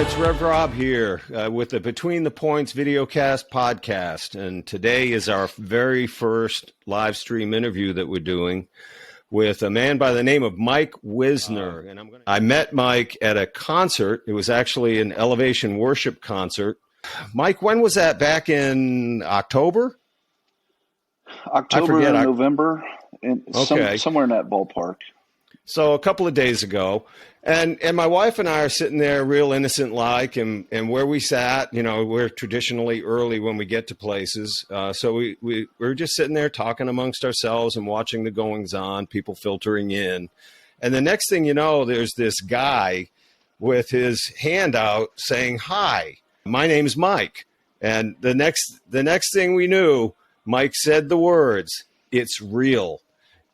It's Rev Rob here with the Between the Points videocast podcast. And today is our very first live stream interview that we're doing with a man by the name of Mike Wisner. I met Mike at a concert. It was actually an Elevation Worship concert. Mike, when was that? Back in October? October, November, somewhere in that ballpark. So a couple of days ago, and my wife and I are sitting there real innocent like, and where we sat, you know, we're traditionally early when we get to places. So we're just sitting there talking amongst ourselves and watching the goings on, people filtering in. And the next thing you know, there's this guy with his hand out saying, "Hi, my name's Mike." And the next thing we knew, Mike said the words, "It's real."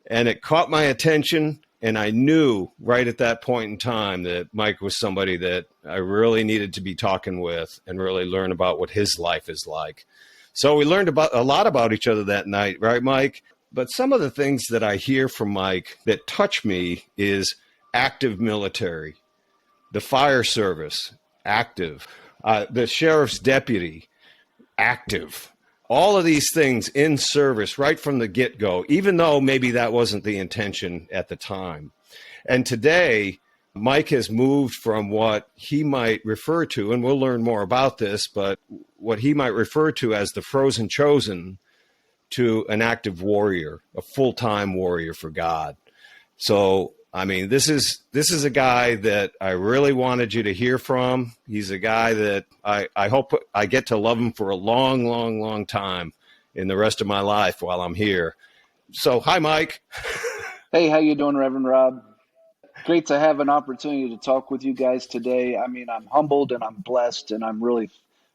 And it caught my attention. And I knew right at that point in time that Mike was somebody that I really needed to be talking with and really learn about what his life is like. So we learned a lot about each other that night, right, Mike? But some of the things that I hear from Mike that touch me is active military, the fire service, active, the sheriff's deputy, active. All of these things in service right from the get-go, even though maybe that wasn't the intention at the time. And today, Mike has moved from what he might refer to, and we'll learn more about this, but what he might refer to as the frozen chosen to an active warrior, a full-time warrior for God. So, I mean, this is a guy that I really wanted you to hear from. He's a guy that I hope I get to love him for a long, long, long time in the rest of my life while I'm here. So, hi, Mike. Hey, how you doing, Reverend Rob? Great to have an opportunity to talk with you guys today. I mean, I'm humbled and I'm blessed, and I'm really,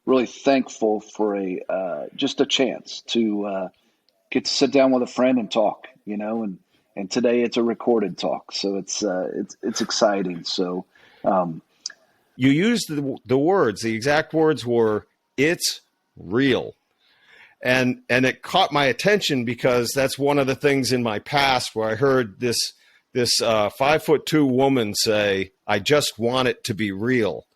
really thankful for just a chance to get to sit down with a friend and talk, you know, and today it's a recorded talk, so it's exciting. So, you used the words. The exact words were, "It's real," and it caught my attention because that's one of the things in my past where I heard this 5'2" woman say, "I just want it to be real,"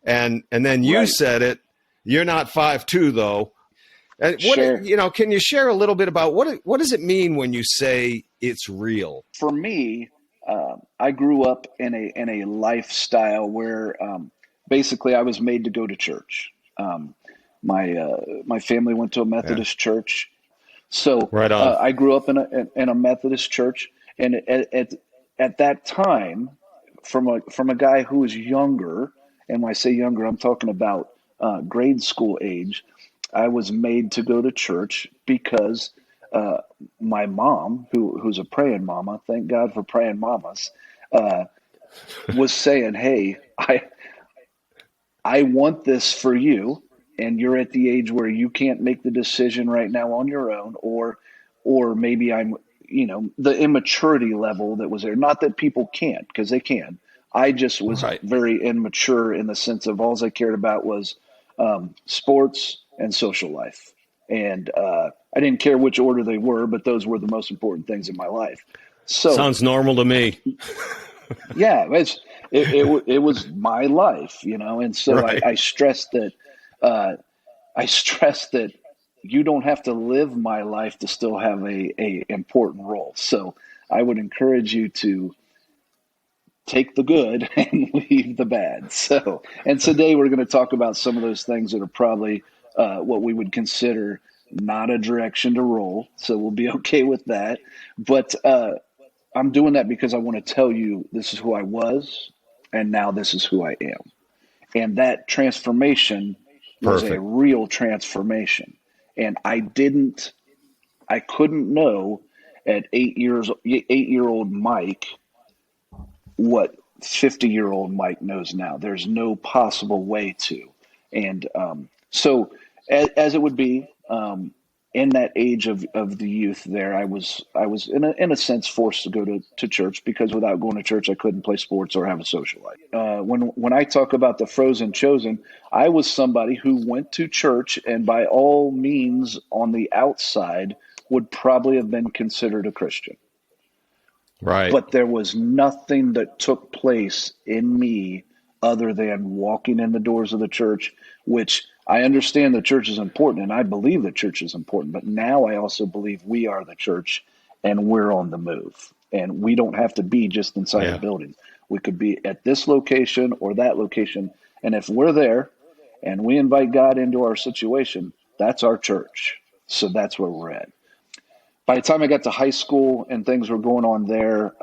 and then you Right. said it. You're not 5'2" though. And Sure. can you share a little bit about what does it mean when you say it's real? For me, I grew up in a lifestyle where basically I was made to go to church. My family went to a Methodist church, so Right on. I grew up in a Methodist church, and at that time, from a guy who was younger, and when I say younger, I'm talking about grade school age. I was made to go to church because my mom, who's a praying mama, thank God for praying mamas, was saying, "Hey, I want this for you, and you're at the age where you can't make the decision right now on your own, or maybe I'm, you know, the immaturity level that was there. Not that people can't, because they can. I just was Right. very immature in the sense of all I cared about was sports and social life. And I didn't care which order they were, but those were the most important things in my life. So Sounds normal to me. yeah, it was my life, you know. And so Right. I stressed that you don't have to live my life to still have a important role. So I would encourage you to take the good and leave the bad. So, and today we're going to talk about some of those things that are probably what we would consider not a direction to roll. So we'll be okay with that. But I'm doing that because I want to tell you this is who I was, and now this is who I am. And that transformation was a Perfect. real transformation. And I couldn't know at 8-year-old Mike what 50-year-old Mike knows now. There's no possible way to. And so as it would be, in that age of the youth there, I was in a sense forced to go to church, because without going to church, I couldn't play sports or have a social life. When I talk about the frozen chosen, I was somebody who went to church and by all means on the outside would probably have been considered a Christian. Right. But there was nothing that took place in me other than walking in the doors of the church, which I understand the church is important and I believe the church is important, but now I also believe we are the church and we're on the move. And we don't have to be just inside a Yeah. building. We could be at this location or that location. And if we're there and we invite God into our situation, that's our church. So that's where we're at. By the time I got to high school and things were going on there,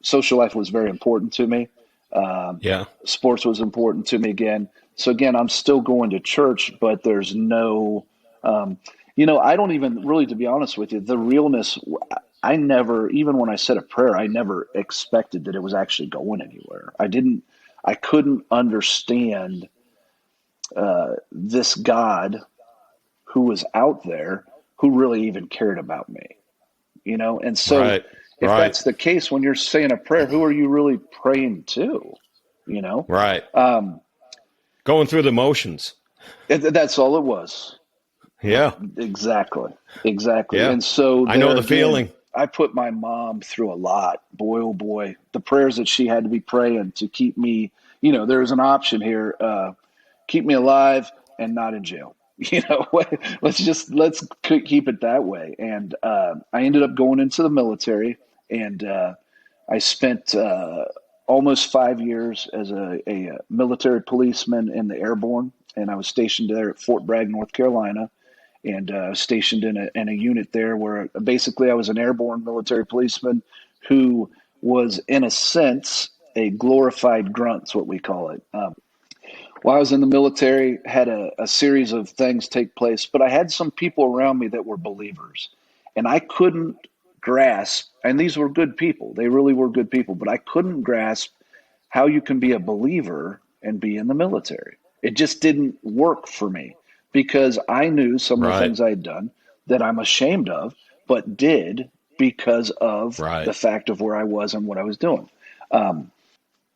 social life was very important to me. Yeah. Sports was important to me again. So again, I'm still going to church, but there's no, I don't even really, to be honest with you, the realness. I never, even when I said a prayer, I never expected that it was actually going anywhere. I couldn't understand this God who was out there who really even cared about me, And so Right. if Right. that's the case, when you're saying a prayer, who are you really praying to? You know, Right. um, Going through the motions. that's all it was. Yeah. Exactly. Exactly. Yeah. And so I know there the again, feeling. I put my mom through a lot. Boy, oh boy, the prayers that she had to be praying to keep me, there's an option here. Keep me alive and not in jail. Let's keep it that way. And I ended up going into the military, and I spent almost 5 years as a military policeman in the airborne, and I was stationed there at Fort Bragg, North Carolina, and stationed in a unit there where basically I was an airborne military policeman who was, in a sense, a glorified grunt's what we call it. While I was in the military, had a series of things take place, but I had some people around me that were believers, and I couldn't grasp. And these were good people; they really were good people, but I couldn't grasp how you can be a believer and be in the military. It just didn't work for me because I knew some of the Right. things I had done that I'm ashamed of, but did because of the Right. fact of where I was and what I was doing. Um,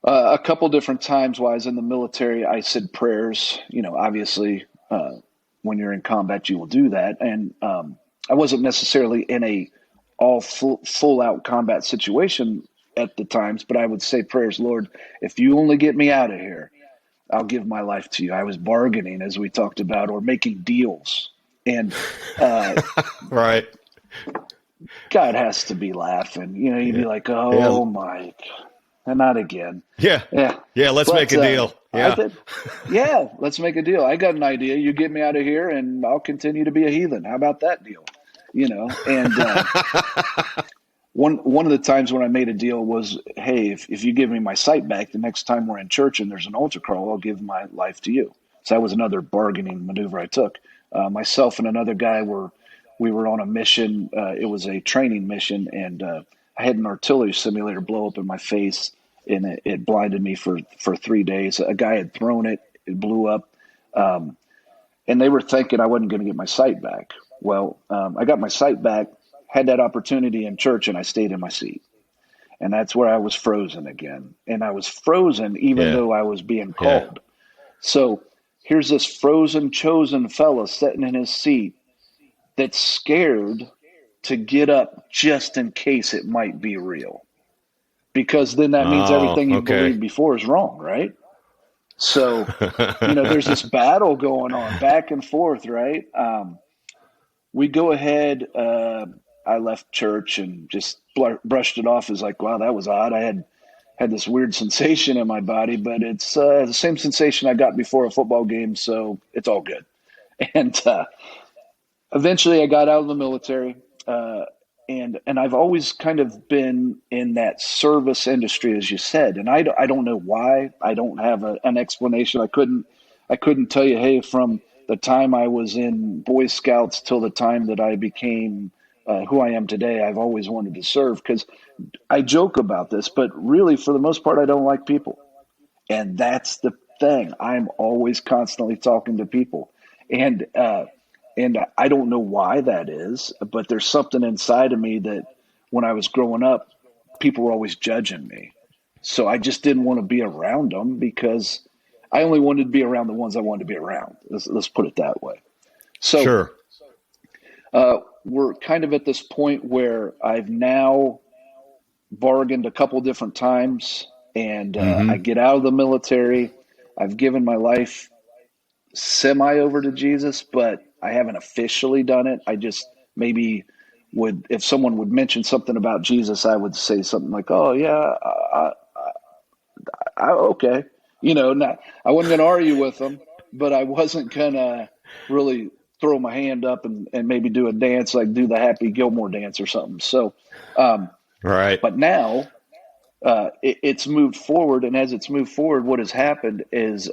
a couple different times while I was in the military, I said prayers. Obviously, when you're in combat, you will do that. And I wasn't necessarily in a all full out combat situation at the times, but I would say prayers, Lord, if you only get me out of here, I'll give my life to you. I was bargaining, as we talked about, or making deals. And uh, Right. God has to be laughing. You'd be Yeah. like, Yeah. oh, Mike, and not again. Yeah. Yeah. Yeah. Let's make But a deal. I Yeah. did. Yeah, let's make a deal. I got an idea. You get me out of here, and I'll continue to be a heathen. How about that deal? And one of the times when I made a deal was, hey, if you give me my sight back, the next time we're in church and there's an altar call, I'll give my life to you. So that was another bargaining maneuver I took. Myself and another guy we were on a mission. It was a training mission, and I had an artillery simulator blow up in my face, and it blinded me for 3 days. A guy had thrown it, it blew up, um, and they were thinking I wasn't going to get my sight back. Well, I got my sight back, had that opportunity in church, and I stayed in my seat. And that's where I was frozen again. And I was frozen even Yeah. though I was being Yeah. called. So here's this frozen, chosen fella sitting in his seat that's scared to get up just in case it might be real. Because then that means Oh, everything you okay. believed before is wrong, right? So, there's this battle going on back and forth, right? We go ahead. I left church and just brushed it off as like, wow, that was odd. I had this weird sensation in my body, but it's the same sensation I got before a football game, so it's all good. And eventually, I got out of the military, and I've always kind of been in that service industry, as you said. And I don't know why. I don't have an explanation. I couldn't tell you, hey, from the time I was in Boy Scouts till the time that I became who I am today, I've always wanted to serve because I joke about this, but really, for the most part, I don't like people. And that's the thing. I'm always constantly talking to people. And, and I don't know why that is, but there's something inside of me that when I was growing up, people were always judging me. So I just didn't want to be around them because I only wanted to be around the ones I wanted to be around. Let's put it that way. So Sure. we're kind of at this point where I've now bargained a couple different times and I Hmm. get out of the military. I've given my life semi over to Jesus, but I haven't officially done it. I just maybe would, if someone would mention something about Jesus, I would say something like, "Oh yeah, okay," Not, I wasn't going to argue with them, but I wasn't going to really throw my hand up and maybe do a dance, like do the Happy Gilmore dance or something. So, um, Right. but now it's moved forward, and as it's moved forward, what has happened is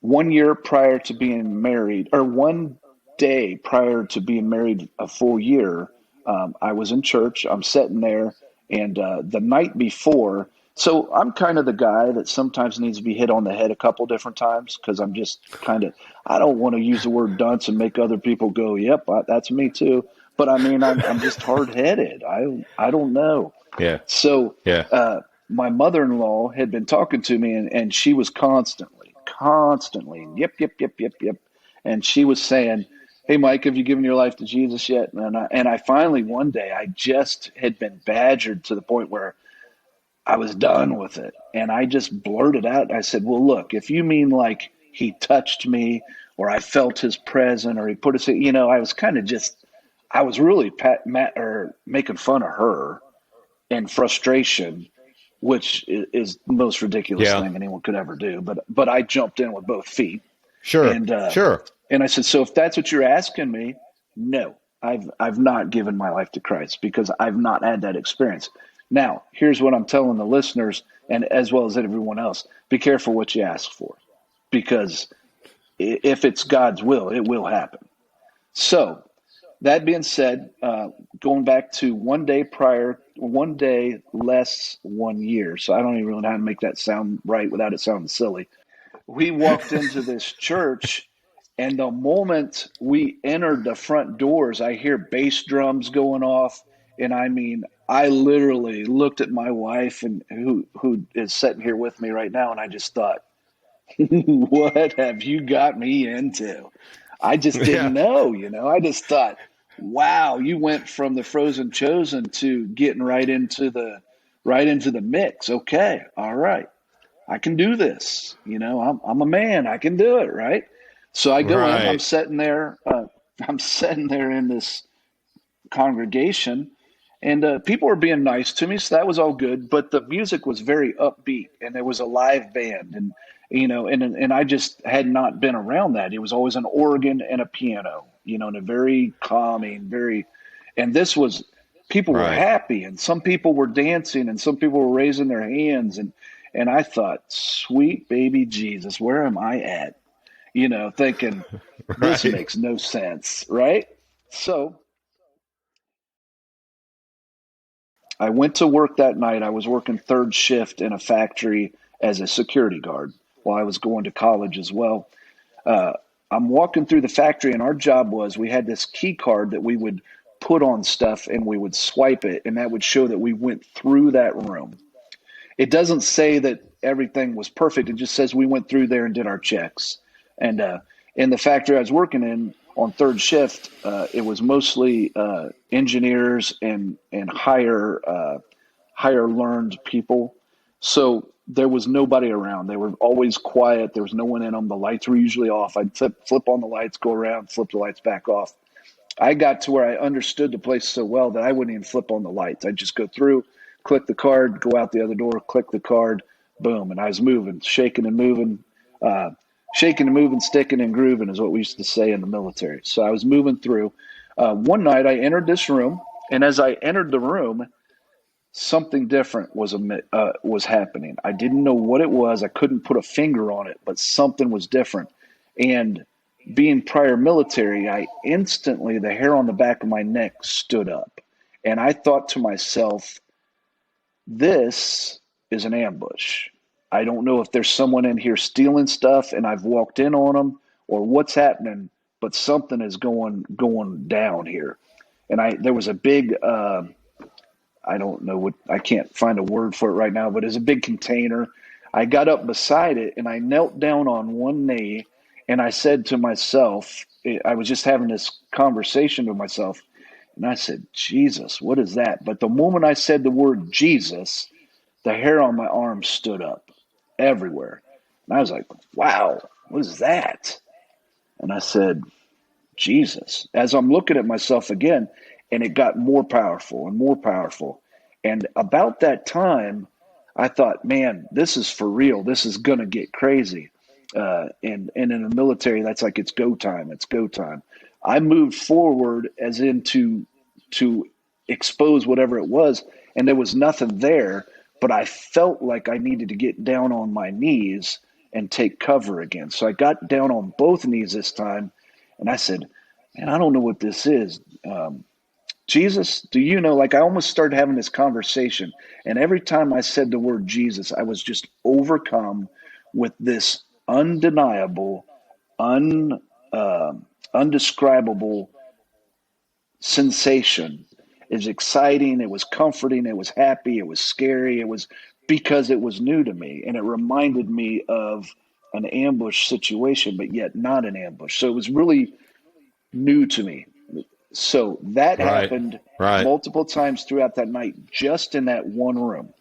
1 year prior to being married, or 1 day prior to being married a full year, I was in church. I'm sitting there, and the night before, so I'm kind of the guy that sometimes needs to be hit on the head a couple different times because I'm just kind of, I don't want to use the word dunce and make other people go, "Yep, that's me too." But I mean, I'm just hard headed. I don't know. Yeah. So Yeah. my mother-in-law had been talking to me, and she was constantly, yep, yep, yep, yep, yep. And she was saying, "Hey, Mike, have you given your life to Jesus yet?" And I finally, one day, I just had been badgered to the point where I was done with it. And I just blurted out. I said, "Well, look, if you mean like he touched me or I felt his presence or he put his, I was kind of just, I was really or making fun of her and frustration, which is the most ridiculous Yeah. thing anyone could ever do. But I jumped in with both feet, Sure. and Sure. I said, "So if that's what you're asking me, no, I've not given my life to Christ because I've not had that experience." Now, here's what I'm telling the listeners, and as well as everyone else: be careful what you ask for, because if it's God's will, it will happen. So that being said, going back to 1 day prior, 1 day less 1 year. So I don't even know how to make that sound right without it sounding silly. We walked into this church, and the moment we entered the front doors, I hear bass drums going off. And I mean, I literally looked at my wife, and who is sitting here with me right now, and I just thought, what have you got me into? I just Yeah. didn't know. I just thought, wow, you went from the frozen chosen to getting right into the mix. Okay, all right, I can do this. I'm a man. I can do it. Right. So I go in. I'm Right. sitting there. I'm sitting there in this congregation, and people were being nice to me, so that was all good. But the music was very upbeat, and there was a live band, and and I just had not been around that. It was always an organ and a piano, and a very calming, very, and this was, people were Right. happy, and some people were dancing, and some people were raising their hands, and I thought, sweet baby Jesus, where am I at? Thinking this Right. makes no sense, right? So I went to work that night. I was working third shift in a factory as a security guard while I was going to college as well. Uh, I'm walking through the factory, and our job was, we had this key card that we would put on stuff, and we would swipe it, and that would show that we went through that room. It doesn't say that everything was perfect. It just says we went through there and did our checks. And in the factory I was working in on third shift, it was mostly engineers and higher learned people. So there was nobody around. They were always quiet. There was no one in them. The lights were usually off. I'd flip on the lights, go around, flip the lights back off. I got to where I understood the place so well that I wouldn't even flip on the lights. I'd just go through, click the card, go out the other door, click the card, boom. And I was moving, shaking and moving, uh, sticking and grooving is what we used to say in the military. So I was moving through. One night I entered this room, and as I entered the room, something different was happening. I didn't know what it was. I couldn't put a finger on it, but something was different. And being prior military, I instantly, the hair on the back of my neck stood up. And I thought to myself, this is an ambush. I don't know if there's someone in here stealing stuff and I've walked in on them, or what's happening, but something is going down here. And there was a big, I don't know what, I can't find a word for it right now, but it's a big container. I got up beside it, and I knelt down on one knee, and I said to myself, I was just having this conversation with myself, and I said, Jesus, what is that? But the moment I said the word Jesus, the hair on my arm stood up everywhere. And I was like, wow, what is that? And I said, Jesus, as I'm looking at myself again, and it got more powerful and more powerful. And about that time, I thought, man, this is for real. This is going to get crazy. And in the military, that's like, it's go time. It's go time. I moved forward as into to expose whatever it was, and there was nothing there, but I felt like I needed to get down on my knees and take cover again. So I got down on both knees this time, and I said, man, I don't know what this is. Jesus, do you know? Like, I almost started having this conversation. And every time I said the word Jesus, I was just overcome with this undeniable, un, undescribable sensation. It was exciting. It was comforting. It was happy. It was scary. It was because it was new to me. And it reminded me of an ambush situation, but yet not an ambush. So it was really new to me. So that Right. happened Right. multiple times throughout that night, just in that one room.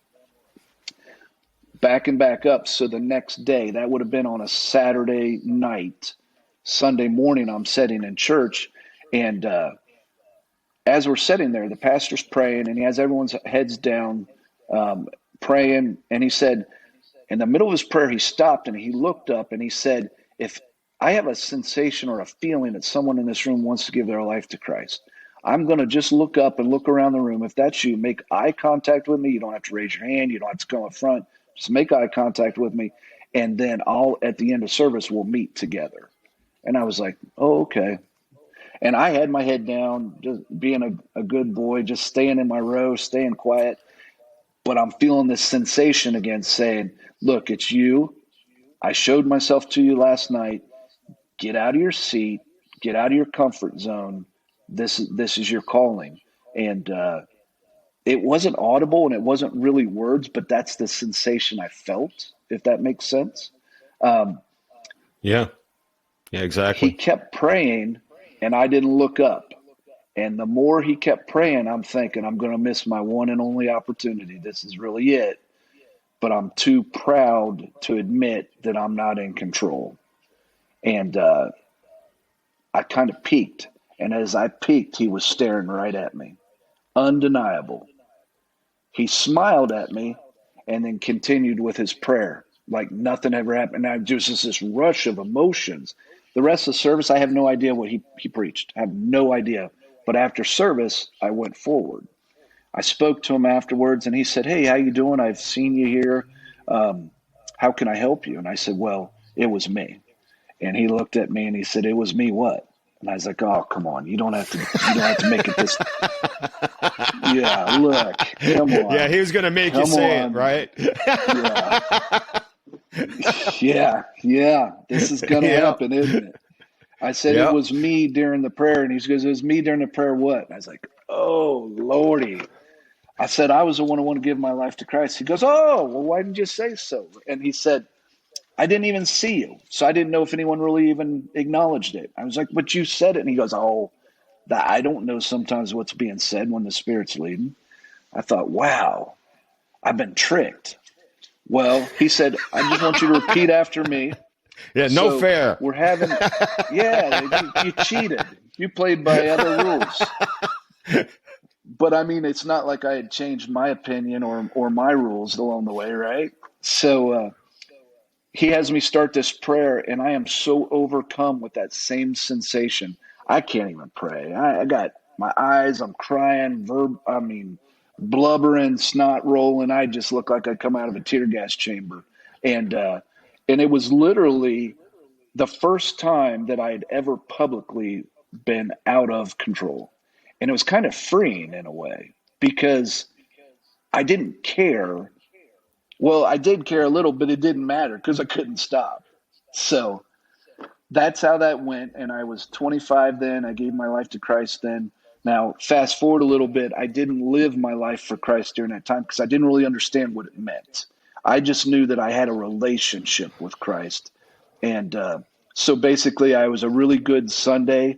Back and back up. So the next day, that would have been on a Saturday night. Sunday morning, I'm sitting in church. And as we're sitting there, the pastor's praying, and he has everyone's heads down, praying. And he said, in the middle of his prayer, he stopped and he looked up and he said, if I have a sensation or a feeling that someone in this room wants to give their life to Christ, I'm going to just look up and look around the room. If that's you, make eye contact with me. You don't have to raise your hand. You don't have to come up front. Just make eye contact with me. And then at the end of service, we'll meet together. And I was like, oh, okay. And I had my head down, just being a good boy, just staying in my row, staying quiet. But I'm feeling this sensation again saying, look, it's you. I showed myself to you last night. Get out of your seat. Get out of your comfort zone. This is your calling. And it wasn't audible and it wasn't really words, but that's the sensation I felt, if that makes sense. Yeah. Yeah, He exactly. kept praying and I didn't look up. And the more he kept praying, I'm thinking, I'm going to miss my one and only opportunity. This is really it. But I'm too proud to admit that I'm not in control. And I kind of peeked. And as I peeked, he was staring right at me. Undeniable. He smiled at me and then continued with his prayer like nothing ever happened. And there was just this rush of emotions. The rest of the service, I have no idea what he preached. I have no idea. But after service, I went forward. I spoke to him afterwards, and he said, hey, how you doing? I've seen you here. How can I help you? And I said, well, it was me. And he looked at me and he said, it was me what? And I was like, oh, come on. You don't have to make it this. Yeah, look, come Yeah, on. he was going to make you Come say it, on. right? Yeah. Yeah. This is going to Yeah. happen, isn't it? I said, it Yeah. was me during the prayer. And he goes, it was me during the prayer what? And I was like, oh, Lordy. I said, I was the one who wanted to give my life to Christ. He goes, oh, well, why didn't you say so? And he said, I didn't even see you. So I didn't know if anyone really even acknowledged it. I was like, but you said it. And he goes, oh, I don't know sometimes what's being said when the Spirit's leading. I thought, wow, I've been tricked. Well, he said, I just want you to repeat after me. Yeah, no So fair. we're having, yeah, you cheated. You played by other rules. But I mean, it's not like I had changed my opinion or my rules along the way, right? So he has me start this prayer, and I am so overcome with that same sensation. I can't even pray. I got my eyes, I'm crying, blubbering, snot rolling. I just look like I come out of a tear gas chamber. And it was literally the first time that I had ever publicly been out of control. And it was kind of freeing in a way because I didn't care. Well, I did care a little, but it didn't matter because I couldn't stop. So that's how that went. And I was 25 then. I gave my life to Christ then. Now, fast forward a little bit. I didn't live my life for Christ during that time because I didn't really understand what it meant. I just knew that I had a relationship with Christ. And so basically, I was a really good Sunday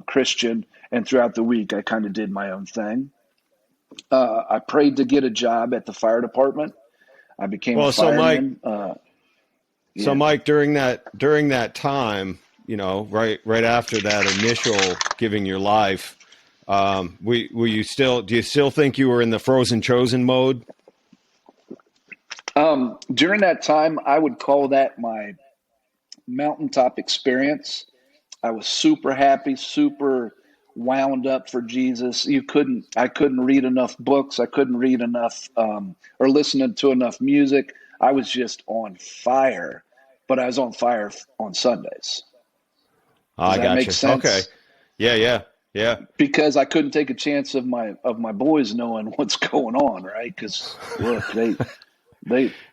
Christian. And throughout the week, I kind of did my own thing. I prayed to get a job at the fire department. I became a Well, so Mike, fireman. so Yeah. Mike, during that time, right after that initial giving your life, were you still? Do you still think you were in the frozen chosen mode? During that time, I would call that my mountaintop experience. I was super happy, super wound up for Jesus. I couldn't read enough books. I couldn't read enough, or listen to enough music. I was just on fire, but I was on fire on Sundays. Does I that got make you. Okay. sense? Yeah, yeah, yeah. Because I couldn't take a chance of my boys knowing what's going on, right? Because look,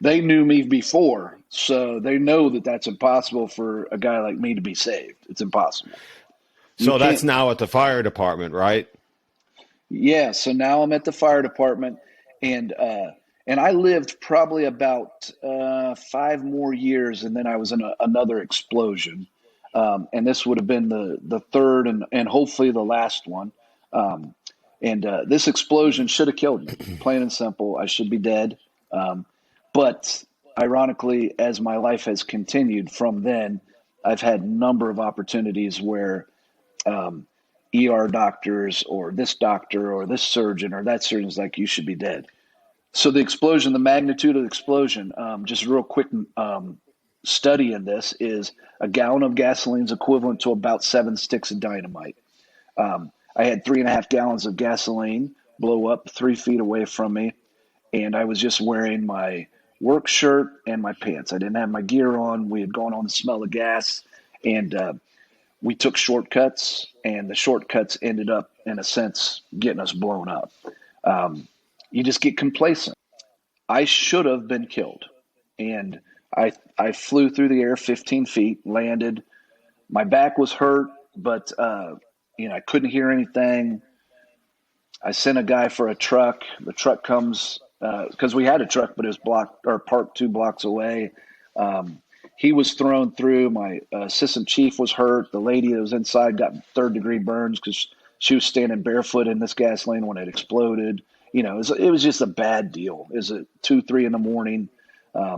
they knew me before, so they know that that's impossible for a guy like me to be saved. It's impossible. You So that's can't. now at the fire department, right? Yeah. So now I'm at the fire department, and and I lived probably about 5 more years, and then I was in another explosion, and this would have been the third and hopefully the last one. Um, and this explosion should have killed me, plain and simple. I should be dead. Um, but ironically, as my life has continued from then, I've had a number of opportunities where um, ER doctors or this doctor or this surgeon or that surgeon's like, you should be dead. So the explosion, the magnitude of the explosion, just a real quick study in this is a gallon of gasoline is equivalent to about 7 sticks of dynamite. I had 3.5 gallons of gasoline blow up 3 feet away from me, and I was just wearing my work shirt and my pants. I didn't have my gear on. We had gone on the smell of gas, and we took shortcuts, and the shortcuts ended up, in a sense, getting us blown up. Um, you just get complacent. I should have been killed, and I flew through the air 15 feet, landed. My back was hurt, but I couldn't hear anything. I sent a guy for a truck. The truck comes because we had a truck, but it was blocked or parked 2 blocks away. Um, he was thrown through. My assistant chief was hurt. The lady that was inside got third-degree burns because she was standing barefoot in this gasoline when it exploded. It was just a bad deal. It was at 2, 3 in the morning.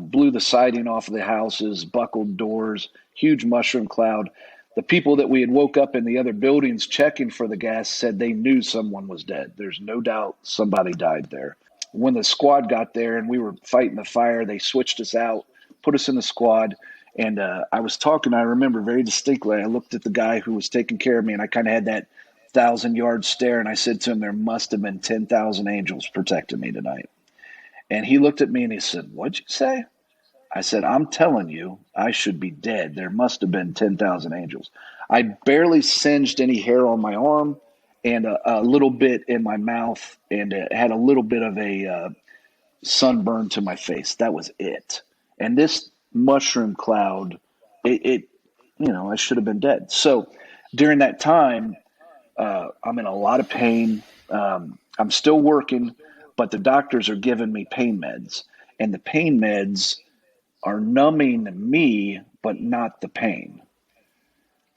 Blew the siding off of the houses, buckled doors, huge mushroom cloud. The people that we had woke up in the other buildings checking for the gas said they knew someone was dead. There's no doubt somebody died there. When the squad got there and we were fighting the fire, they switched us out, put us in the squad. And I was talking, I remember very distinctly, I looked at the guy who was taking care of me, and I kind of had that 1,000-yard stare, and I said to him, there must have been 10,000 angels protecting me tonight. And he looked at me and he said, what'd you say? I said, I'm telling you, I should be dead. There must have been 10,000 angels. I barely singed any hair on my arm and a little bit in my mouth, and had a little bit of a sunburn to my face. That was it. And this mushroom cloud, I should have been dead. So during that time, I'm in a lot of pain. I'm still working, but the doctors are giving me pain meds. And the pain meds are numbing me, but not the pain.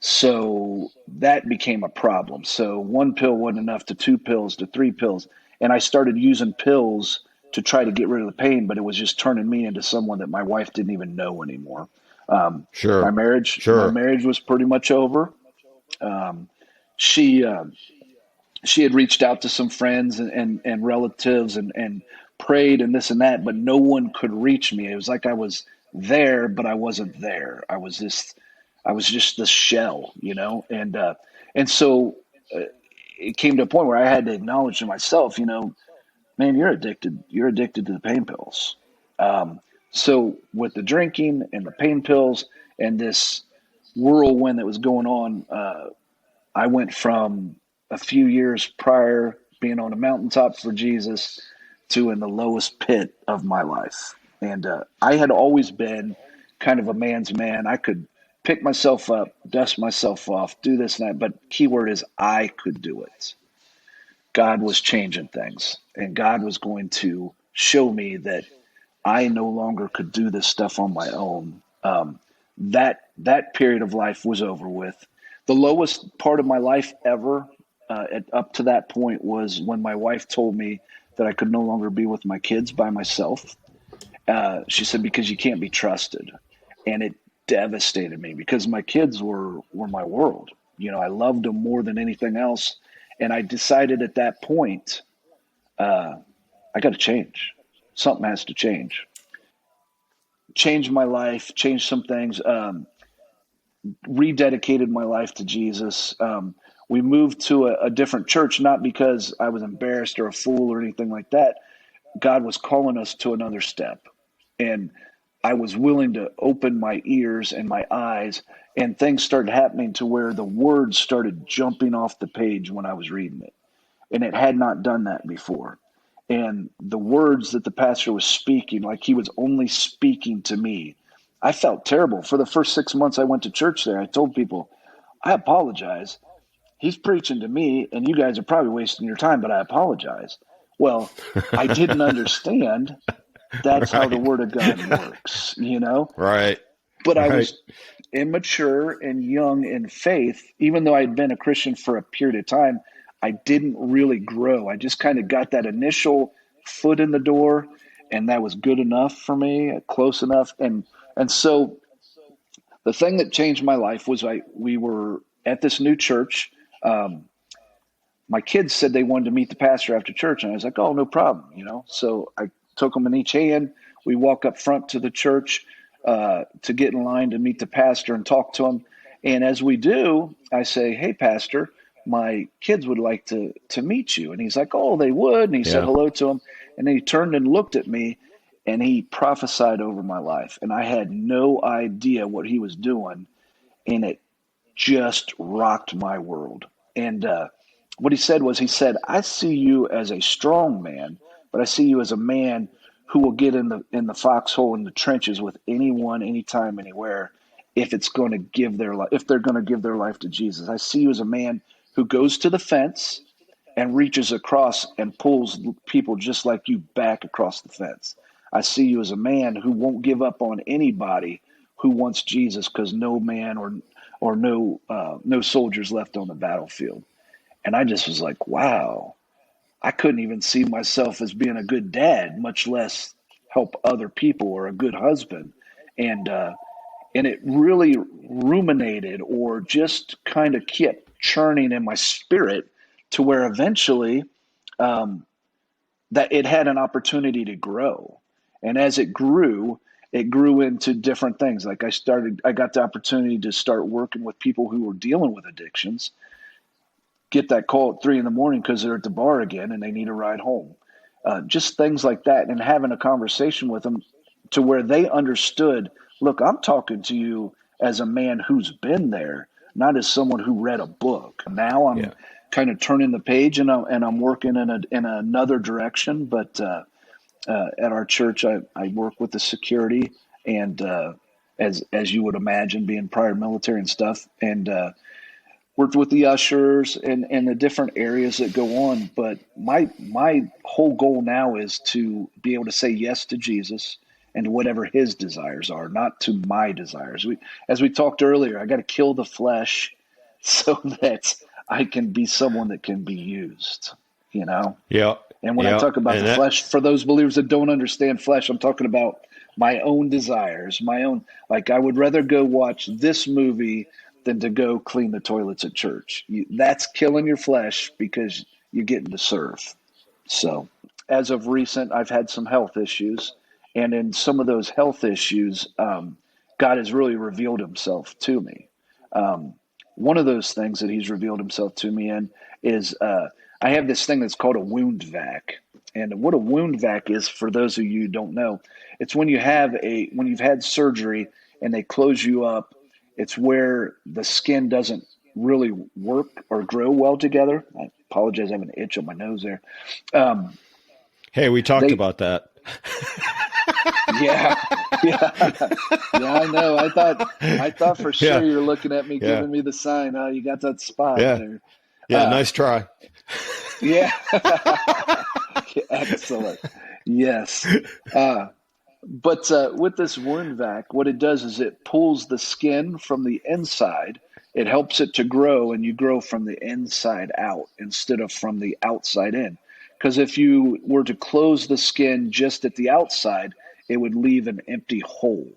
So that became a problem. So one pill wasn't enough, to 2 pills, to 3 pills. And I started using pills to try to get rid of the pain, but it was just turning me into someone that my wife didn't even know anymore. Um, my Sure, marriage, my sure. marriage was pretty much over. Um, she, she had reached out to some friends and relatives and prayed and this and that, but no one could reach me. It was like I was there, but I wasn't there. I was just this shell. And so it came to a point where I had to acknowledge to myself, man, you're addicted. You're addicted to the pain pills. Um, so with the drinking and the pain pills and this whirlwind that was going on, I went from a few years prior being on a mountaintop for Jesus to in the lowest pit of my life. And I had always been kind of a man's man. I could pick myself up, dust myself off, do this and that. But keyword is I could do it. God was changing things, and God was going to show me that I no longer could do this stuff on my own. That period of life was over with. The lowest part of my life ever. up to that point was when my wife told me that I could no longer be with my kids by myself. She said, because you can't be trusted. And it devastated me because my kids were my world. I loved them more than anything else. And I decided at that point, I got to change. Something has to change. Changed my life, changed some things, rededicated my life to Jesus. We moved to a different church, not because I was embarrassed or a fool or anything like that. God was calling us to another step. And I was willing to open my ears and my eyes, and things started happening to where the words started jumping off the page when I was reading it. And it had not done that before. And the words that the pastor was speaking, like he was only speaking to me, I felt terrible. For the first 6 months I went to church there, I told people, I apologize. He's preaching to me, and you guys are probably wasting your time, but I apologize. Well, I didn't understand that's how the Right. Word of God works, Right. But I Right. was immature and young in faith. Even though I'd been a Christian for a period of time, I didn't really grow. I just kind of got that initial foot in the door, and that was good enough for me, close enough. And so the thing that changed my life was we were at this new church. My kids said they wanted to meet the pastor after church, and I was like, oh, no problem. So I took them in each hand. We walk up front to the church to get in line to meet the pastor and talk to him. And as we do, I say, hey, pastor, my kids would like to meet you. And he's like, oh, they would. And he said Yeah. hello to him. And then he turned and looked at me, and he prophesied over my life. And I had no idea what he was doing. And it just rocked my world. And what he said was, I see you as a strong man, but I see you as a man who will get in the foxhole, in the trenches with anyone, anytime, anywhere, if it's going to give their life, if they're going to give their life to Jesus. I see you as a man who goes to the fence and reaches across and pulls people just like you back across the fence. I see you as a man who won't give up on anybody who wants Jesus, because no man or no soldiers left on the battlefield. And I just was like, wow, I couldn't even see myself as being a good dad, much less help other people, or a good husband. And it really ruminated, or just kind of kept churning in my spirit, to where eventually that it had an opportunity to grow. And as it grew into different things. Like I got the opportunity to start working with people who were dealing with addictions, get that call at 3 a.m. because they're at the bar again and they need a ride home. Just things like that, and having a conversation with them to where they understood, look, I'm talking to you as a man who's been there, not as someone who read a book. Now I'm Yeah. kind of turning the page, and I'm working in another direction. But at our church, I work with the security, and as you would imagine, being prior military and stuff, and worked with the ushers and the different areas that go on. But my whole goal now is to be able to say yes to Jesus and whatever his desires are, not to my desires. As we talked earlier, I got to kill the flesh so that I can be someone that can be used. Yeah. And when I Yeah. talk about And the flesh, for those believers that don't understand flesh, I'm talking about my own desires, my own, like I would rather go watch this movie than to go clean the toilets at church. That's killing your flesh because you're getting to serve. So as of recent, I've had some health issues. And in some of those health issues, God has really revealed himself to me. One of those things that he's revealed himself to me in is I have this thing that's called a wound vac. And what a wound vac is, for those of you who don't know, it's when you've had surgery and they close you up. It's where the skin doesn't really work or grow well together. I apologize, I have an itch on my nose there. hey, we talked They, about that. yeah, yeah, yeah. I know. I thought for sure Yeah. you were looking at me, Yeah. giving me the sign. Oh, you got that spot Yeah. there. Yeah. Uh, Nice try. yeah, excellent. Yes. But with this wound vac, what it does is it pulls the skin from the inside It helps it to grow, and you grow from the inside out instead of from the outside in. Because if you were to close the skin just at the outside, it would leave an empty hole.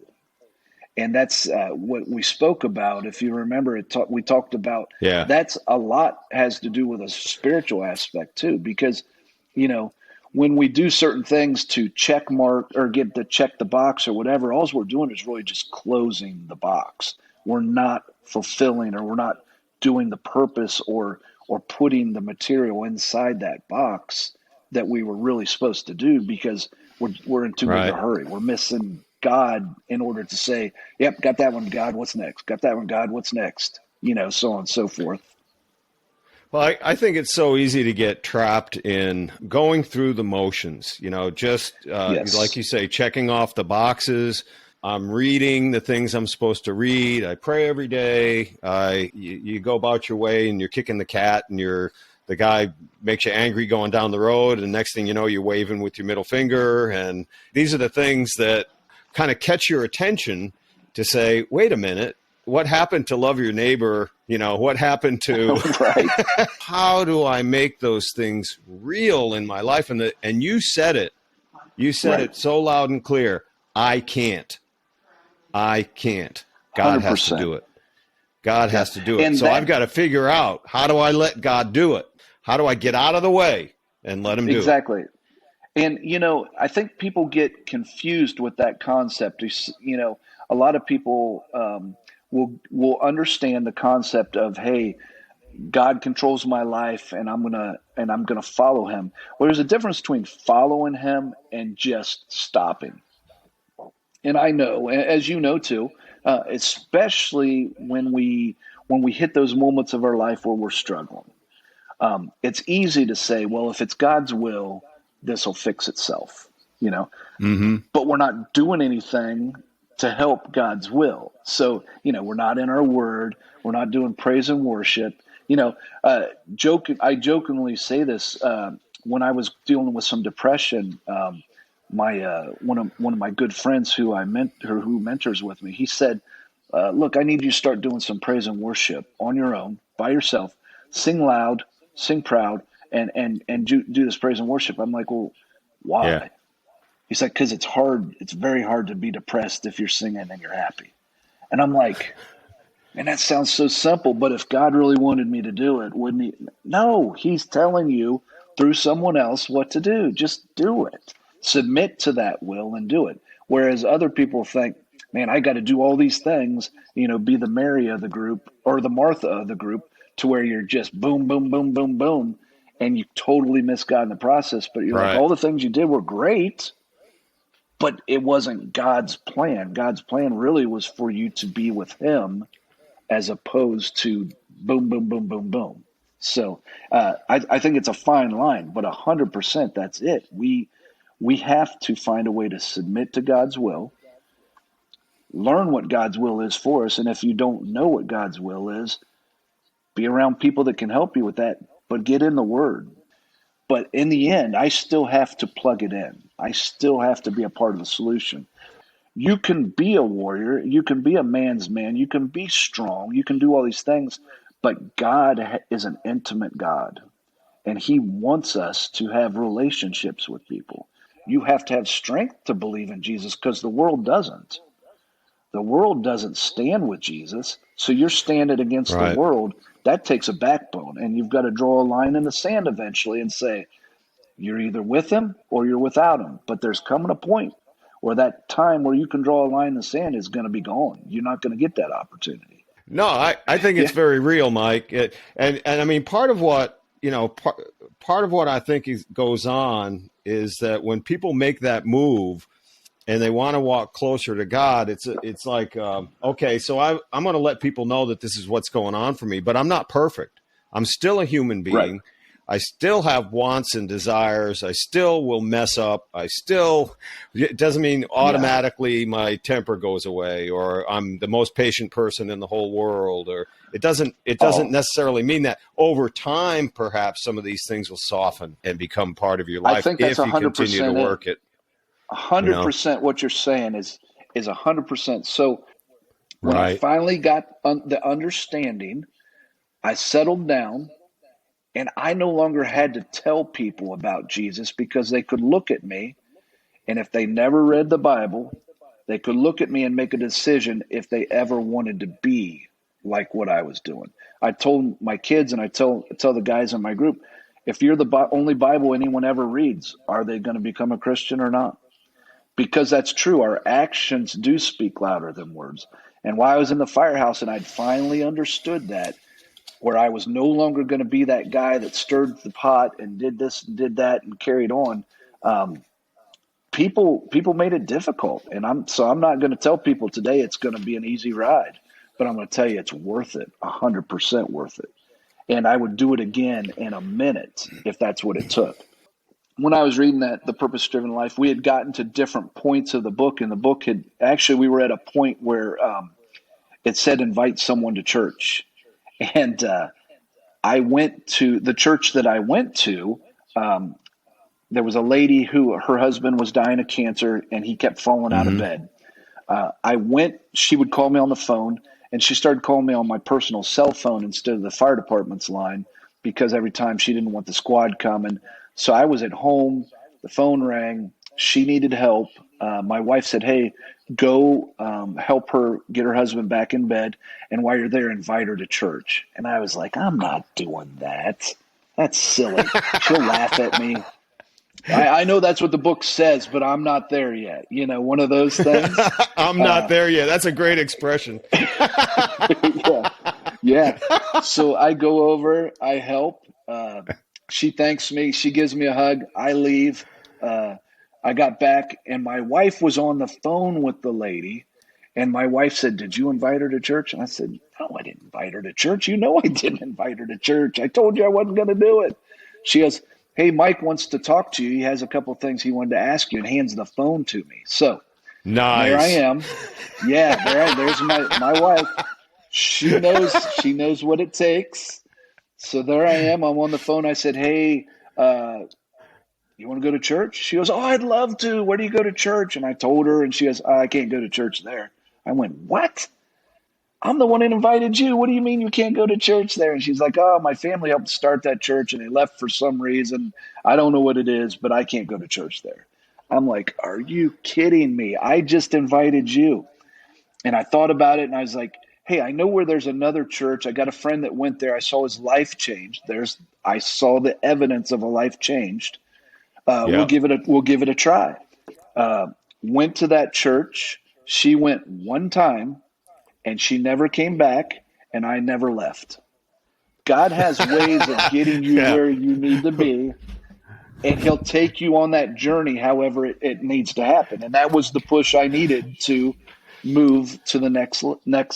And that's what we spoke about. If you remember, we talked about Yeah. that's a lot has to do with a spiritual aspect too, because you know when we do certain things to check mark or get to check the box or whatever, all we're doing is really just closing the box. We're not fulfilling, or we're not doing the purpose, or putting the material inside that box that we were really supposed to do, because we're in too big a Right. hurry. We're missing God in order to say, "Yep, got that one, God. What's next? Got that one, God. What's next?" So on and so forth. Well, I think it's so easy to get trapped in going through the motions, just like Yes, you say, checking off the boxes. I'm reading the things I'm supposed to read. I pray every day. You go about your way and you're kicking the cat, and the guy makes you angry going down the road. And next thing you know, you're waving with your middle finger. And these are the things that kind of catch your attention to say, wait a minute, what happened to love your neighbor? What happened to right. how do I make those things real in my life? And you said it. You said Right. it so loud and clear. I can't. I can't. God has to 100%. do it. God Yeah. has to do it. And So I've that got to figure out, how do I let God do it? How do I get out of the way and let him do it? exactly. And I think people get confused with that concept. A lot of people will understand the concept of, hey, God controls my life, and I'm gonna follow Him. Well, there's a difference between following Him and just stopping. And I know, as you know too, especially when we hit those moments of our life where we're struggling, it's easy to say, well, if it's God's will, this will fix itself. You know, Mm-hmm. but we're not doing anything to help God's will. So, we're not in our word. We're not doing praise and worship. I jokingly say this, when I was dealing with some depression. My one of my good friends who mentors with me, he said, "Look, I need you to start doing some praise and worship on your own, by yourself. Sing loud, sing proud, and do this praise and worship." I'm like, "Well, Yeah. why?" He's like, "Because it's hard. It's very hard to be depressed if you're singing and you're happy." And I'm like, "Man, that sounds so simple. But if God really wanted me to do it, wouldn't He?" No, He's telling you through someone else what to do. Just do it. Submit to that will and do it. Whereas other people think, "Man, I got to do all these things. Be the Mary of the group or the Martha of the group, to where you're just boom, boom, boom, boom, boom, and you totally miss God in the process." But you're like, Right. all the things you did were great, but it wasn't God's plan. God's plan really was for you to be with Him, as opposed to boom, boom, boom, boom, boom. So I think it's a fine line, but 100%, that's it. We have to find a way to submit to God's will, learn what God's will is for us, and if you don't know what God's will is, be around people that can help you with that. But get in the Word. But in the end, I still have to plug it in. I still have to be a part of the solution. You can be a warrior, you can be a man's man, you can be strong, you can do all these things, but God is an intimate God, and He wants us to have relationships with people. You have to have strength to believe in Jesus, because the world doesn't. The world doesn't stand with Jesus, so you're standing against the Right. world. That takes a backbone, and you've got to draw a line in the sand eventually and say, you're either with Him or you're without Him. But there's coming a point where that time where you can draw a line in the sand is going to be gone. You're not going to get that opportunity. No, I think it's Yeah. very real, Mike. And I mean, part of what, part of what I think goes on is that when people make that move and they want to walk closer to God, it's like, okay, so I'm going to let people know that this is what's going on for me, but I'm not perfect. I'm still a human Right. being. I still have wants and desires. I still will mess up. It doesn't mean Yeah. automatically my temper goes away, or I'm the most patient person in the whole world, or it doesn't Oh, necessarily mean that. Over time, perhaps some of these things will soften and become part of your I life think that's if you continue to 100% it. work it, A you hundred know? percent what you're saying is 100%. So When I Right. finally got the understanding, I settled down, and I no longer had to tell people about Jesus because they could look at me, and if they never read the Bible, they could look at me and make a decision if they ever wanted to be like what I was doing. I told my kids, and I tell the guys in my group, if you're the only Bible anyone ever reads, are they going to become a Christian or not? Because that's true. Our actions do speak louder than words. And while I was in the firehouse and I'd finally understood that, where I was no longer going to be that guy that stirred the pot and did this and did that and carried on, um, people made it difficult. And I'm not going to tell people today it's going to be an easy ride, but I'm going to tell you it's worth it, 100% worth it. And I would do it again in a minute if that's what it took. When I was reading that, The Purpose Driven Life, we had gotten to different points of the book, and the book had actually, we were at a point where it said invite someone to church. And I went to the church that I went to. There was a lady who her husband was dying of cancer, and he kept falling out of Mm-hmm. bed. She would call me on the phone, and she started calling me on my personal cell phone instead of the fire department's line because every time she didn't want the squad coming. So I was at home, the phone rang, she needed help. My wife said, hey, go help her get her husband back in bed, and while you're there, invite her to church. And I was like, I'm not doing that. That's silly. She'll laugh at me. I know that's what the book says, but I'm not there yet. One of those things. I'm not there yet. That's a great expression. Yeah. Yeah. So I go over, I help. She thanks me. She gives me a hug. I leave. I got back, and my wife was on the phone with the lady. And my wife said, did you invite her to church? And I said, no, I didn't invite her to church. You know I didn't invite her to church. I told you I wasn't going to do it. She goes, hey, Mike wants to talk to you. He has a couple of things he wanted to ask you, and hands the phone to me. So there I Nice. am. Yeah, there's my wife. She knows what it takes. So there I am. I'm on the phone. I said, hey, you want to go to church? She goes, oh, I'd love to. Where do you go to church? And I told her, and she goes, I can't go to church there. I went, what? I'm the one that invited you. What do you mean you can't go to church there? And she's like, oh, my family helped start that church, and they left for some reason. I don't know what it is, but I can't go to church there. I'm like, are you kidding me? I just invited you. And I thought about it, and I was like, hey, I know where there's another church. I got a friend that went there. I saw his life changed. I saw the evidence of a life changed. We'll Yeah. give it a try. Went to that church. She went one time, and she never came back, and I never left. God has ways of getting you Yeah. where you need to be, and he'll take you on that journey however it needs to happen. And that was the push I needed to move to the next.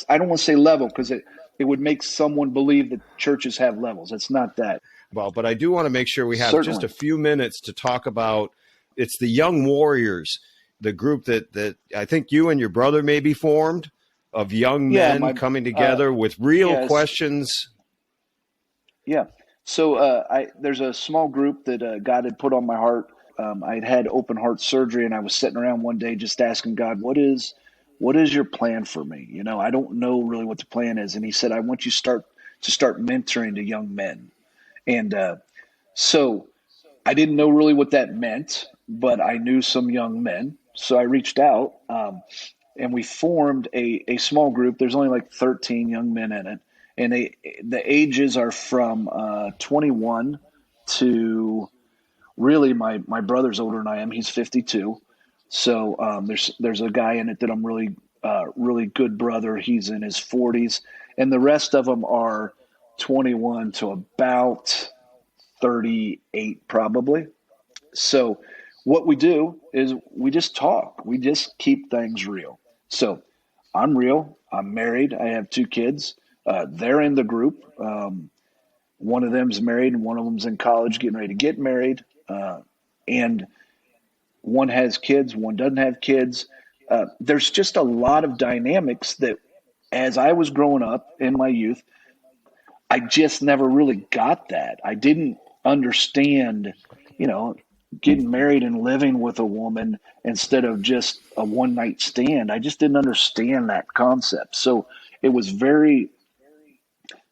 I don't want to say level, because it would make someone believe that churches have levels. It's not that. Well, but I do want to make sure we have just Certainly. a few minutes to talk about it's the Young Warriors, the group that I think you and your brother maybe formed of young Yeah, men coming together with real yes. questions. Yeah. So there's a small group that God had put on my heart. I'd had open heart surgery, and I was sitting around one day just asking God, what is your plan for me? I don't know really what the plan is. And he said, I want you to start mentoring the young men. And so I didn't know really what that meant, but I knew some young men. So I reached out, and we formed a small group. There's only like 13 young men in it. And the ages are from 21 to really my brother's older than I am. He's 52. So there's a guy in it that I'm really good brother. He's in his 40s, and the rest of them are 21 to about 38 probably. So what we do is we just talk. We just keep things real. So I'm real. I'm married. I have 2 kids. They're in the group. One of them's married, and one of them's in college getting ready to get married. And one has kids, one doesn't have kids. There's just a lot of dynamics that, as I was growing up in my youth, I just never really got that. I didn't understand, getting married and living with a woman instead of just a one night stand. I just didn't understand that concept. So it was very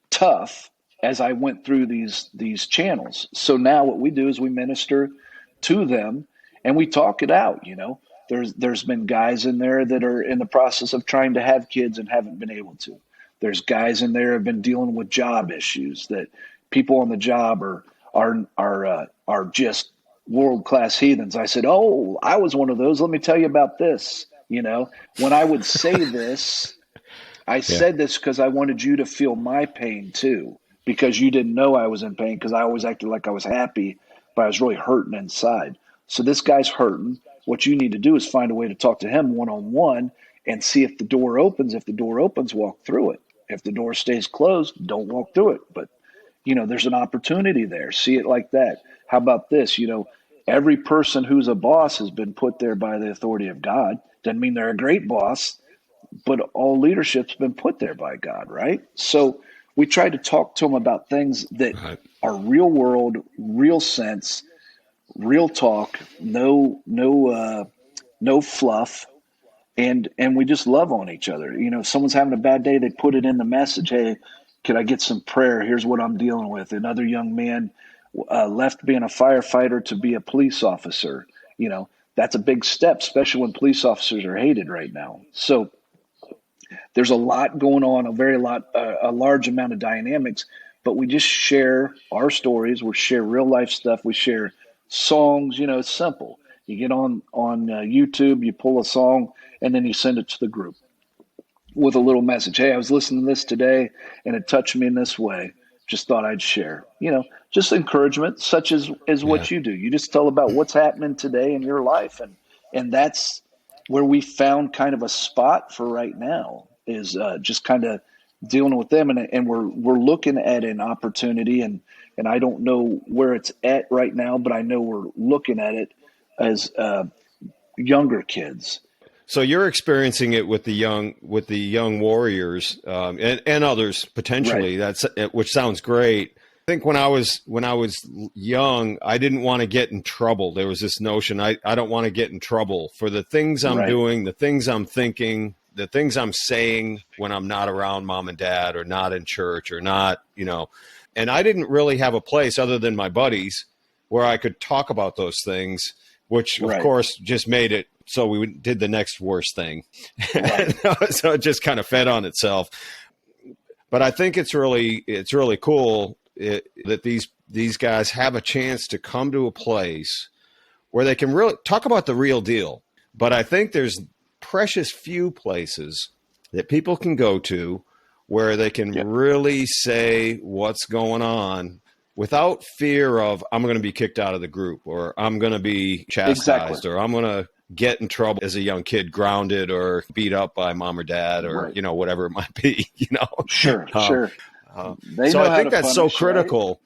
tough as I went through these channels. So now what we do is we minister to them and we talk it out, you know. There's been guys in there that are in the process of trying to have kids and haven't been able to. There's guys in there who have been dealing with job issues that people on the job are just world class heathens. I said, "Oh, I was one of those. Let me tell you about this." You know, when I would say this, I Yeah. said this because I wanted you to feel my pain too, because you didn't know I was in pain because I always acted like I was happy, but I was really hurting inside. So this guy's hurting. What you need to do is find a way to talk to him one on one and see if the door opens. If the door opens, walk through it. If the door stays closed, don't walk through it. But, you know, there's an opportunity there. See it like that. How about this? You know, every person who's a boss has been put there by the authority of God. Doesn't mean they're a great boss, but all leadership's been put there by God, right? So we try to talk to them about things that Right. are real world, real sense, real talk, no fluff, and we just love on each other. You know, if someone's having a bad day, they put it in the message. Hey, could I get some prayer? Here's what I'm dealing with. Another young man left being a firefighter to be a police officer. You know, that's a big step, especially when police officers are hated right now. So there's a lot going on, a large amount of dynamics, but we just share our stories. We share real life stuff. We share songs. You know, it's simple. You get on YouTube, you pull a song, and then you send it to the group with a little message. Hey, I was listening to this today, and it touched me in this way. Just thought I'd share. You know, just encouragement, such as Yeah. what you do. You just tell about what's happening today in your life, and that's where we found kind of a spot for right now is just kind of dealing with them, and we're looking at an opportunity, and I don't know where it's at right now, but I know we're looking at it as younger kids. So you're experiencing it with the young warriors, and others Right, potentially. That's which sounds great. I think when I was young, I didn't want to get in trouble. There was this notion I don't want to get in trouble for the things I'm right, doing, the things I'm thinking, the things I'm saying when I'm not around mom and dad or not in church or not, you know. And I didn't really have a place other than my buddies where I could talk about those things, which of right, course just made it so we did the next worst thing. right. So it just kind of fed on itself. But I think it's really cool that these guys have a chance to come to a place where they can really talk about the real deal. But I think there's precious few places that people can go to where they can Yeah, really say what's going on without fear of I'm going to be kicked out of the group or I'm going to be exactly. chastised or I'm going to get in trouble as a young kid, grounded or beat up by mom or dad or Right. whatever it might be. Sure, um, sure. They so know I how think to that's so punish, right? critical.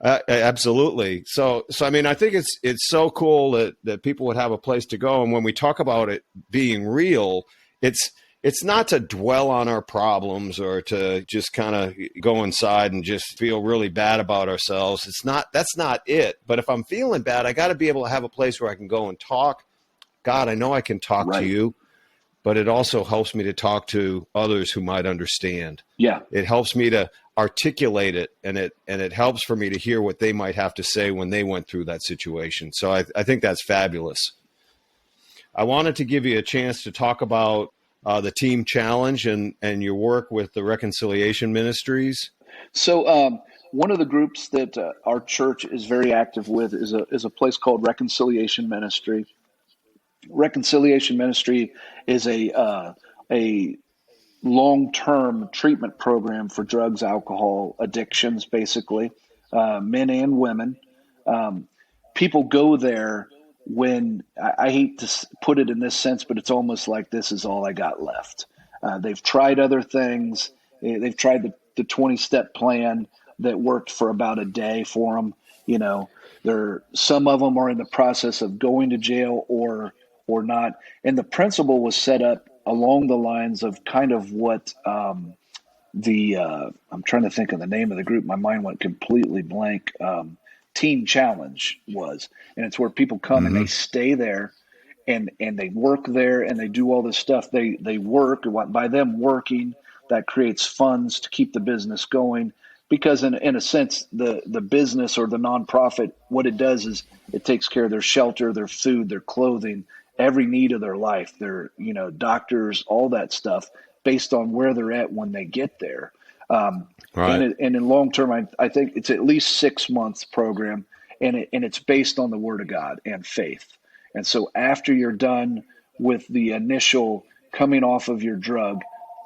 Absolutely. So I mean, I think it's so cool that people would have a place to go. And when we talk about it being real, it's not to dwell on our problems or to just kind of go inside and just feel really bad about ourselves. That's not it. But if I'm feeling bad, I got to be able to have a place where I can go and talk. God, I know I can talk to Right. you, but it also helps me to talk to others who might understand. Yeah. It helps me to articulate it, and it helps for me to hear what they might have to say when they went through that situation. So I think that's fabulous. I wanted to give you a chance to talk about the team challenge and your work with the Reconciliation Ministries. So one of the groups that our church is very active with is a place called Reconciliation Ministry. Reconciliation Ministry is a long term treatment program for drugs, alcohol addictions, basically, men and women. Um, People go there when I hate to put it in this sense, but it's almost like this is all I got left. They've tried other things. They've tried the 20-step plan that worked for about a day for them. You know, some of them are in the process of going to jail or not. And the principle was set up along the lines of kind of what I'm trying to think of the name of the group. My mind went completely blank. teen challenge was. And it's where people come and they stay there and they work there and they do all this stuff. They work, by them working, that creates funds to keep the business going. Because in a sense, the business or the nonprofit, what it does is it takes care of their shelter, their food, their clothing, every need of their life, their, doctors, all that stuff based on where they're at when they get there. Right. And in long term, I think it's at least 6 months program, and it's based on the Word of God and faith. And so after you're done with the initial coming off of your drug,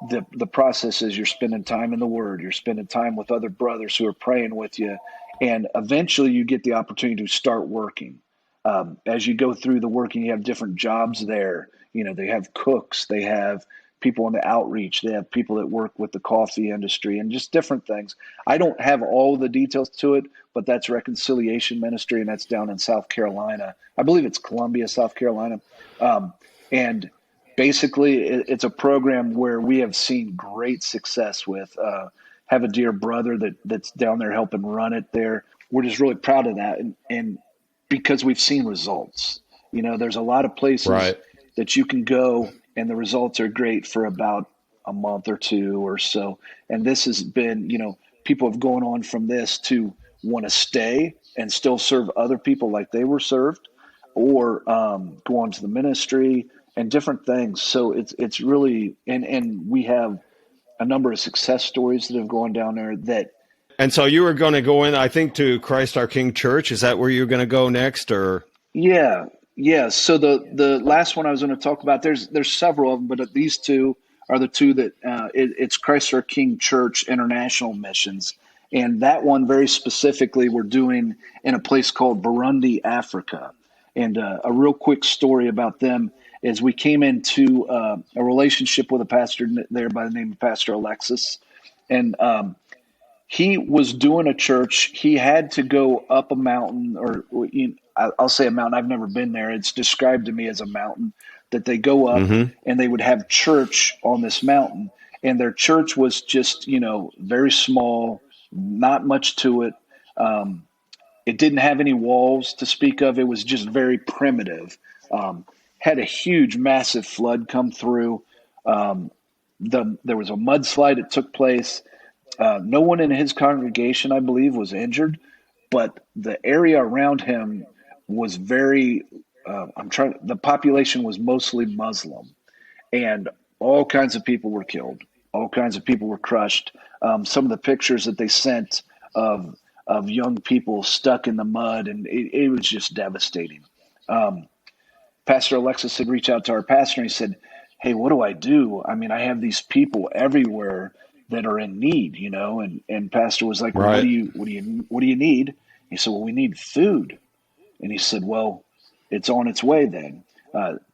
the process is you're spending time in the Word, you're spending time with other brothers who are praying with you, and eventually you get the opportunity to start working. As you go through the working, you have different jobs there. They have cooks, they have people in the outreach, they have people that work with the coffee industry and just different things. I don't have all the details to it, but that's Reconciliation Ministry, and that's down in South Carolina. I believe it's Columbia, South Carolina. And basically, it's a program where we have seen great success with. Have a dear brother that's down there helping run it there. We're just really proud of that. And because we've seen results. There's a lot of places Right. that you can go and the results are great for about a month or two or so. And this has been, people have gone on from this to want to stay and still serve other people like they were served, or go on to the ministry and different things. So it's really, and we have a number of success stories that have gone down there that. And so you were going to go in, I think, to Christ Our King Church. Is that where you're going to go next, or? Yeah. So the last one I was going to talk about, there's several of them, but these two are the two that it's Christ Our King Church International Missions. And that one very specifically we're doing in a place called Burundi, Africa. And a real quick story about them is we came into a relationship with a pastor there by the name of Pastor Alexis. And he was doing a church. He had to go up a mountain, or I'll say a mountain. I've never been there. It's described to me as a mountain that they go up and they would have church on this mountain. And their church was just, very small, not much to it. It didn't have any walls to speak of. It was just very primitive. Had a huge, massive flood come through. There was a mudslide that took place. No one in his congregation, I believe, was injured, but the area around him was very, the population was mostly Muslim, and all kinds of people were killed. All kinds of people were crushed. Some of the pictures that they sent of young people stuck in the mud, and it was just devastating. Pastor Alexis had reached out to our pastor, and he said, "Hey, what do I do? I mean, I have these people everywhere that are in need, And pastor was like, "Well, Right. what do you need?" He said, "Well, we need food." And he said, "Well, it's on its way then."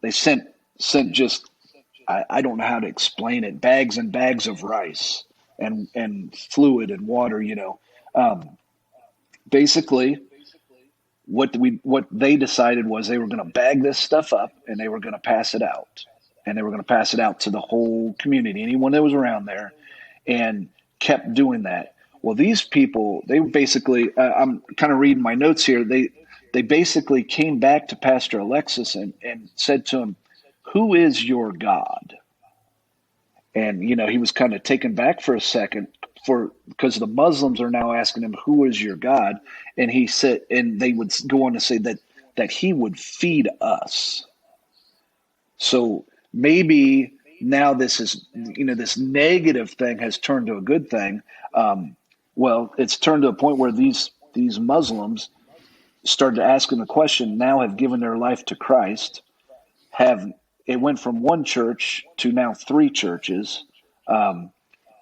They sent just, I don't know how to explain it, bags and bags of rice and fluid and water, Basically, what they decided was they were going to bag this stuff up and they were going to pass it out. And they were going to pass it out to the whole community, anyone that was around there, and kept doing that. Well, these people, they basically, I'm kind of reading my notes here. They basically came back to Pastor Alexis and said to him, "Who is your God?" And, he was kind of taken back for a second because the Muslims are now asking him, "Who is your God?" And he said, and they would go on to say that he would feed us. So maybe now this is, this negative thing has turned to a good thing. Well, it's turned to a point where these Muslims started asking the question, now have given their life to Christ. It went from one church to now 3 churches.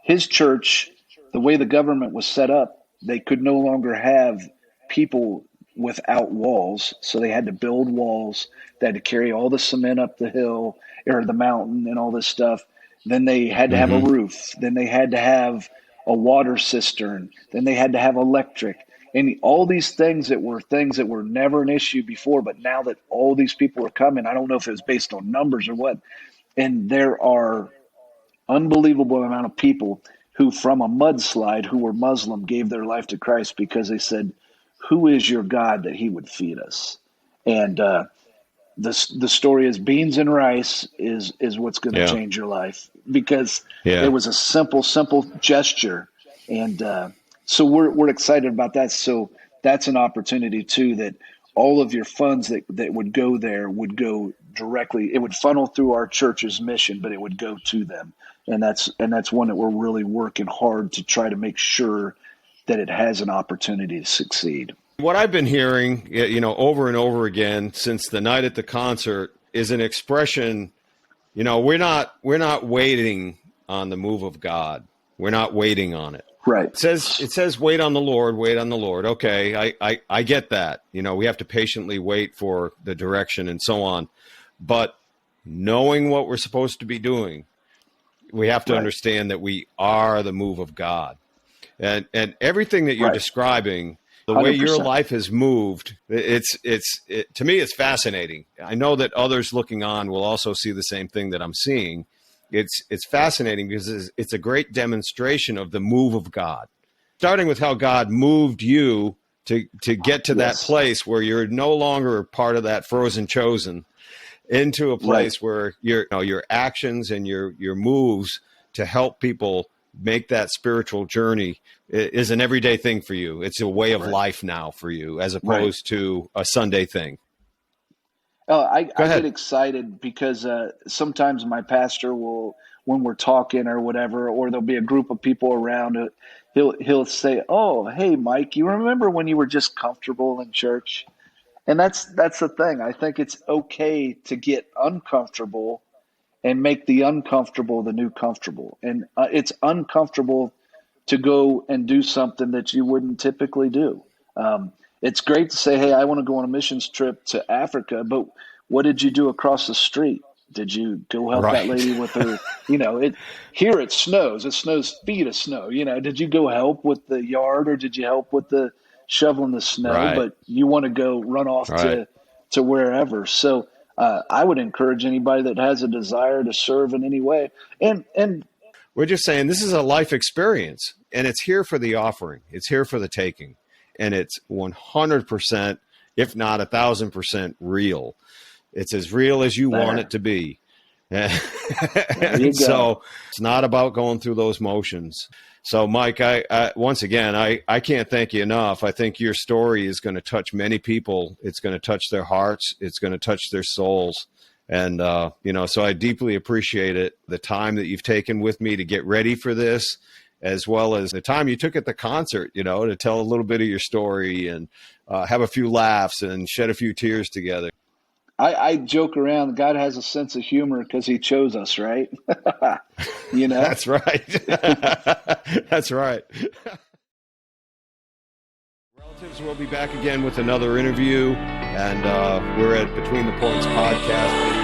His church, the way the government was set up, they could no longer have people without walls, so they had to build walls. They had to carry all the cement up the hill or the mountain and all this stuff. Then they had to have a roof. Then they had to have a water cistern. Then they had to have electric. And all these things that were never an issue before, but now that all these people are coming, I don't know if it was based on numbers or what, and there are unbelievable amount of people who from a mudslide who were Muslim gave their life to Christ because they said, who is your God that he would feed us? And the story is beans and rice is what's going to Yeah. change your life, because it Yeah. was a simple gesture. And so we're excited about that. So that's an opportunity too, that all of your funds that would go there would go directly. It would funnel through our church's mission, but it would go to them. And that's one that we're really working hard to try to make sure that it has an opportunity to succeed. What I've been hearing, over and over again since the night at the concert is an expression, we're not waiting on the move of God. We're not waiting on it. Right. It says wait on the Lord, wait on the Lord. Okay, I get that. We have to patiently wait for the direction and so on. But knowing what we're supposed to be doing, we have to understand that we are the move of God. And everything that you're describing, the way 100%. your life has moved, to me, it's fascinating. I know that others looking on will also see the same thing that I'm seeing. It's fascinating because it's a great demonstration of the move of God, starting with how God moved you to get to that place where you're no longer part of that frozen chosen, into a place where your actions and your moves to help people make that spiritual journey is an everyday thing for you. It's a way of life now for you, as opposed to a Sunday thing. I get excited because sometimes my pastor will, when we're talking or whatever, or there'll be a group of people around, he'll say, "Oh, hey, Mike, you remember when you were just comfortable in church?" And that's the thing. I think it's okay to get uncomfortable and make the uncomfortable the new comfortable. And it's uncomfortable to go and do something that you wouldn't typically do. It's great to say, hey, I want to go on a missions trip to Africa, but what did you do across the street? Did you go help that lady with her, here it snows. It snows feet of snow. Did you go help with the yard, or did you help with the shoveling the snow? Right. But you want to go run off to wherever. So I would encourage anybody that has a desire to serve in any way. And we're just saying this is a life experience, and it's here for the offering. It's here for the taking. And it's 100%, if not 1,000% real. It's as real as you want it to be. And so it's not about going through those motions. So, Mike, I once again, I can't thank you enough. I think your story is going to touch many people. It's going to touch their hearts. It's going to touch their souls. And, so I deeply appreciate it, the time that you've taken with me to get ready for this, as well as the time you took at the concert, to tell a little bit of your story and have a few laughs and shed a few tears together. I joke around. God has a sense of humor because he chose us, right? That's right. That's right. Relatives, we'll be back again with another interview. And we're at Between the Points podcast.